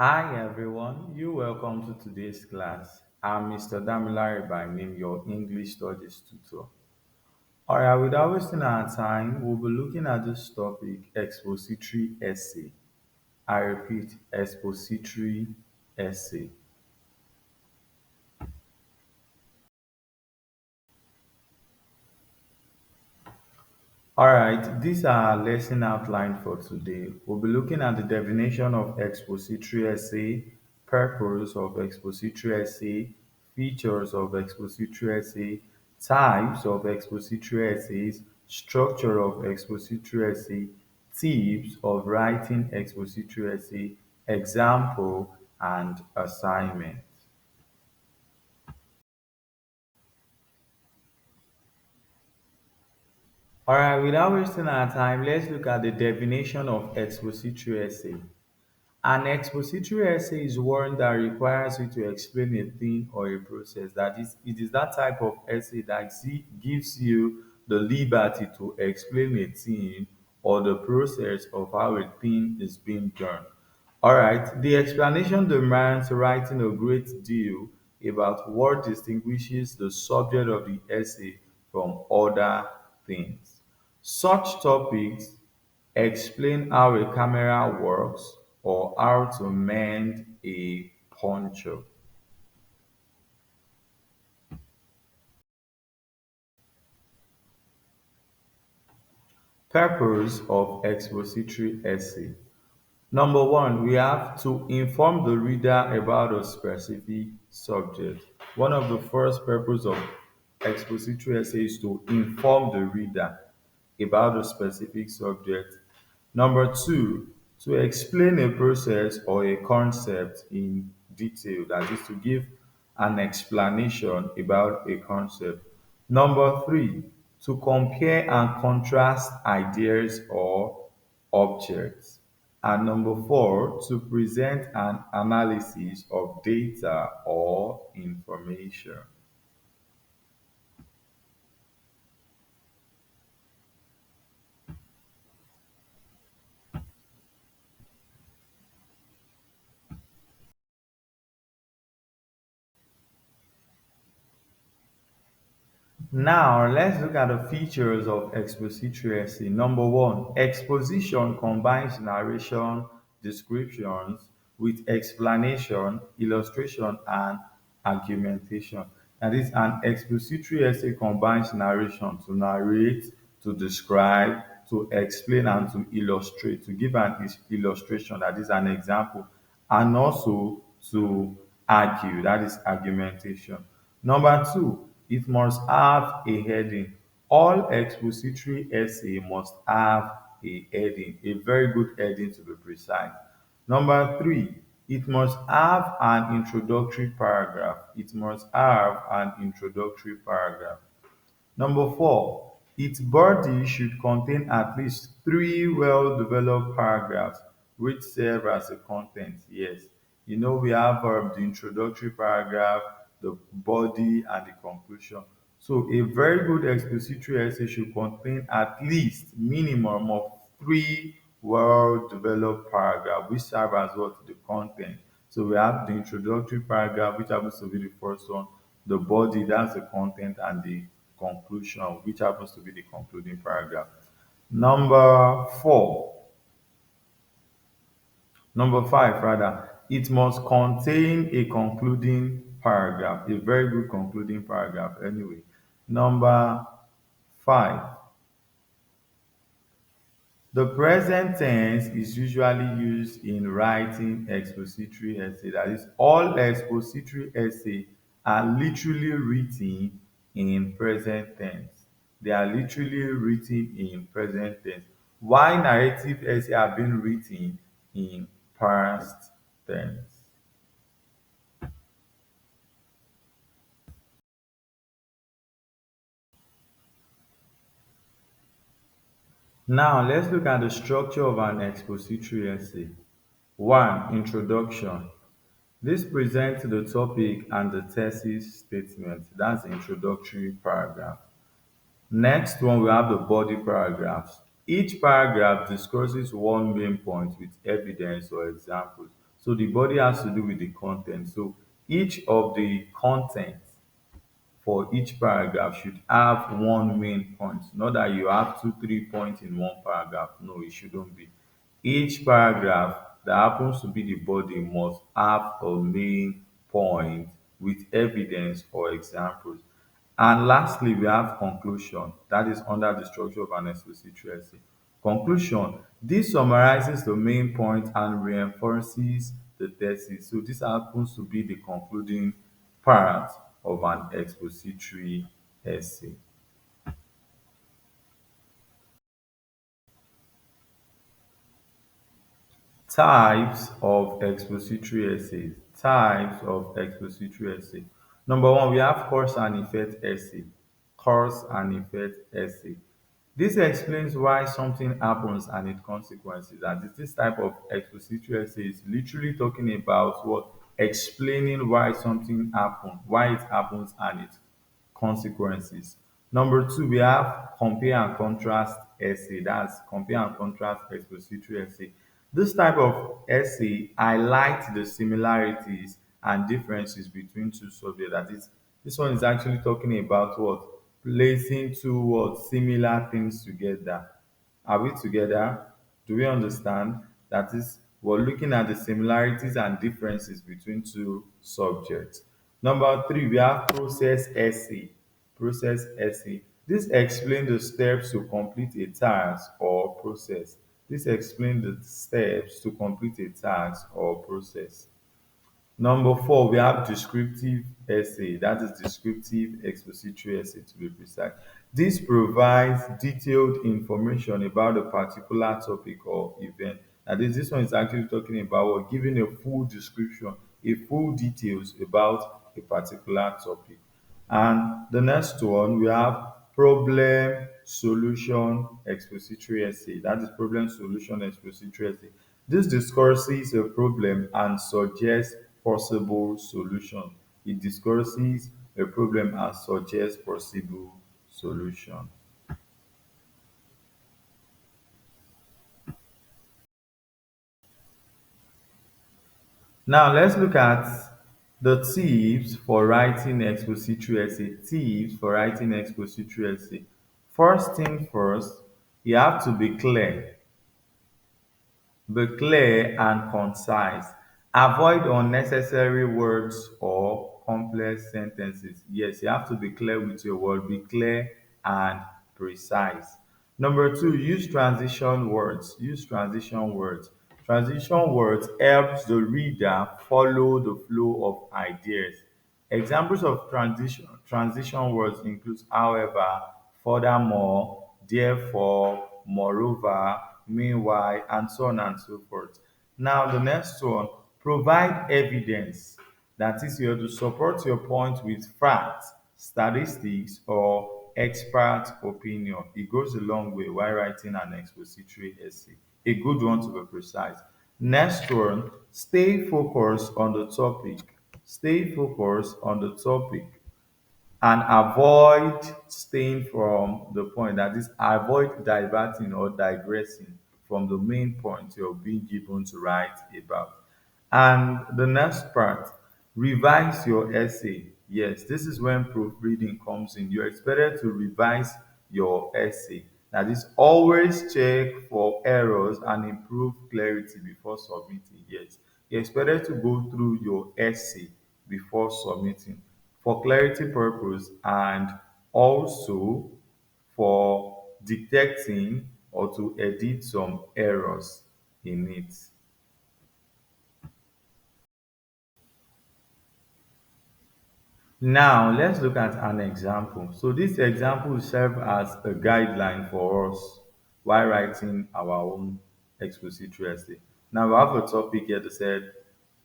Hi everyone, you welcome to today's class. I'm Mr. Damilare by name, your English Studies tutor. Alright, without wasting our time, we'll be looking at this topic, expository essay. I repeat, expository essay. Alright, these are our lesson outline for today. We'll be looking at the definition of expository essay, purpose of expository essay, features of expository essay, types of expository essays, structure of expository essay, tips of writing expository essay, example, and assignment. Alright, without wasting our time, let's look at the definition of expository essay. An expository essay is one that requires you to explain a thing or a process. That is, it is that type of essay that gives you the liberty to explain a thing or the process of how a thing is being done. All right, the explanation demands writing a great deal about what distinguishes the subject of the essay from other things. Such topics explain how a camera works or how to mend a puncture. Purpose of expository essay. Number one, we have to inform the reader about a specific subject. One of the first purpose of expository essay is to inform the reader about a specific subject. Number two, to explain a process or a concept in detail, that is to give an explanation about a concept. Number three, to compare and contrast ideas or objects. And number four, to present an analysis of data or information. Now, let's look at the features of expository essay. Number one, exposition combines narration, descriptions with explanation, illustration, and argumentation. That is, an expository essay combines narration to narrate, to describe, to explain, and to illustrate, to give an illustration, that is an example, and also to argue, that is argumentation. Number two, it must have a heading. All expository essay must have a heading, a very good heading to be precise. Number three, it must have an introductory paragraph. It must have an introductory paragraph. Number four, its body should contain at least three well-developed paragraphs which serve as a content. Yes, we have the introductory paragraph, the body, and the conclusion. So a very good expository essay should contain at least minimum of three well-developed paragraphs which serve as what? The content. So we have the introductory paragraph, which happens to be the first one, the body, that's the content, and the conclusion, which happens to be the concluding paragraph. Number four, Number five, rather, it must contain a concluding paragraph, a very good concluding paragraph anyway. Number five, the present tense is usually used in writing expository essay. That is, all expository essay are literally written in present tense. They are literally written in present tense. While narrative essay have been written in past tense. Now let's look at the structure of an expository essay. One, introduction. This presents the topic and the thesis statement. That's the introductory paragraph. Next one, we have the body paragraphs. Each paragraph discusses one main point with evidence or examples. So the body has to do with the content. So each of the content for each paragraph should have one main point. Not that you have two, 3 points in one paragraph. No, it shouldn't be. Each paragraph that happens to be the body must have a main point with evidence or examples. And lastly, we have conclusion. That is under the structure of an expository essay. Conclusion. This summarizes the main point and reinforces the thesis. So this happens to be the concluding part of an expository essay. Types of expository essays. Types of expository essay. Number one, we have cause and effect essay. Cause and effect essay. This explains why something happens and its consequences. And this type of expository essay is literally talking about what explaining why something happened, why it happens, and its consequences. Number two, we have compare and contrast essay. That's compare and contrast expository essay. This type of essay highlights the similarities and differences between two subjects. That is, this one is actually talking about what? Placing two what? Similar things together. Are we together? Do we understand? That is, we're looking at the similarities and differences between two subjects. Number three, we have process essay. Process essay. This explains the steps to complete a task or process. This explains the steps to complete a task or process. Number four, we have descriptive essay. That is descriptive expository essay to be precise. This provides detailed information about a particular topic or event. That is, this one is actually talking about or giving a full description, a full details about a particular topic. And the next one, we have problem solution expository essay. That is problem solution expository essay. This discusses a problem and suggests possible solution. It discusses a problem and suggests possible solution. Now let's look at the tips for writing expository essay. Tips for writing expository essay. First thing first, you have to be clear. Be clear and concise. Avoid unnecessary words or complex sentences. Yes, you have to be clear with your word. Be clear and precise. Number two, use transition words. Use transition words. Transition words helps the reader follow the flow of ideas. Examples of transition words include however, furthermore, therefore, moreover, meanwhile, and so on and so forth. Now, the next one, provide evidence. That is, you have to support your point with facts, statistics, or expert opinion. It goes a long way while writing an expository essay. A good one to be precise. Next one, stay focused on the topic. Stay focused on the topic and avoid staying from the point. That is, avoid diverting or digressing from the main point you're being given to write about. And the next part, revise your essay. Yes, this is when proofreading comes in. You're expected to revise your essay. That is, always check for errors and improve clarity before submitting. Yes, you're expected to go through your essay before submitting for clarity purpose and also for detecting or to edit some errors in it. Now, let's look at an example. So, this example will serve as a guideline for us while writing our own expository essay. Now, we have a topic here that said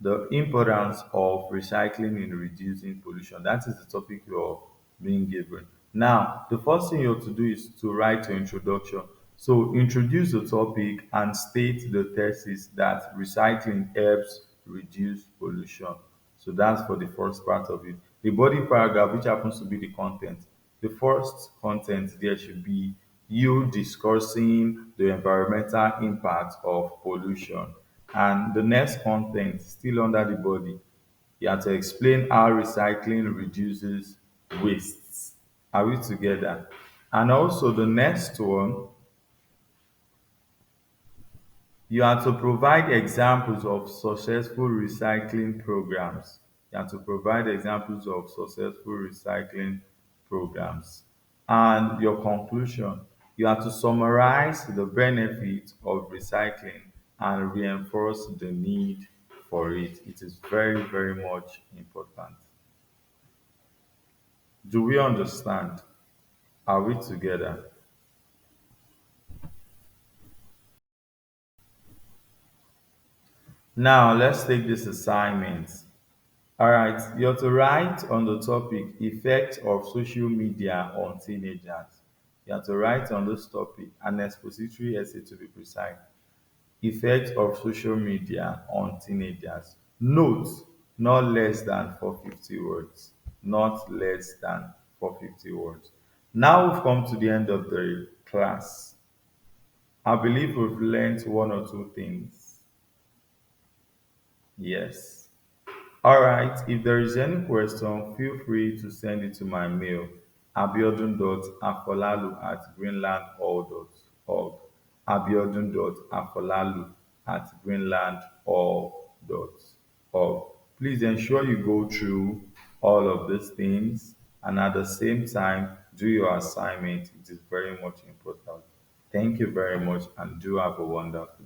the importance of recycling in reducing pollution. That is the topic you're being given. Now, the first thing you have to do is to write your introduction. So, introduce the topic and state the thesis that recycling helps reduce pollution. So that's for the first part of it. The body paragraph, which happens to be the content. The first content there should be you discussing the environmental impact of pollution. And the next content, still under the body, you have to explain how recycling reduces wastes. Are we together? And also the next one, you have to provide examples of successful recycling programs. You have to provide examples of successful recycling programs. And your conclusion, you have to summarize the benefits of recycling and reinforce the need for it. It is very, very much important. Do we understand? Are we together? Now, let's take this assignment. All right, you have to write on the topic effect of social media on teenagers. You have to write on this topic an expository essay to be precise. Effect of social media on teenagers. Note, not less than 450 words. Not less than 450 words. Now we've come to the end of the class. I believe we've learned one or two things. Yes. All right. If there is any question, feel free to send it to my mail, abiodun.afolalu@greenlandall.org. abiodun.afolalu@greenlandall.org. Please ensure you go through all of these things and at the same time do your assignment. It is very much important. Thank you very much and do have a wonderful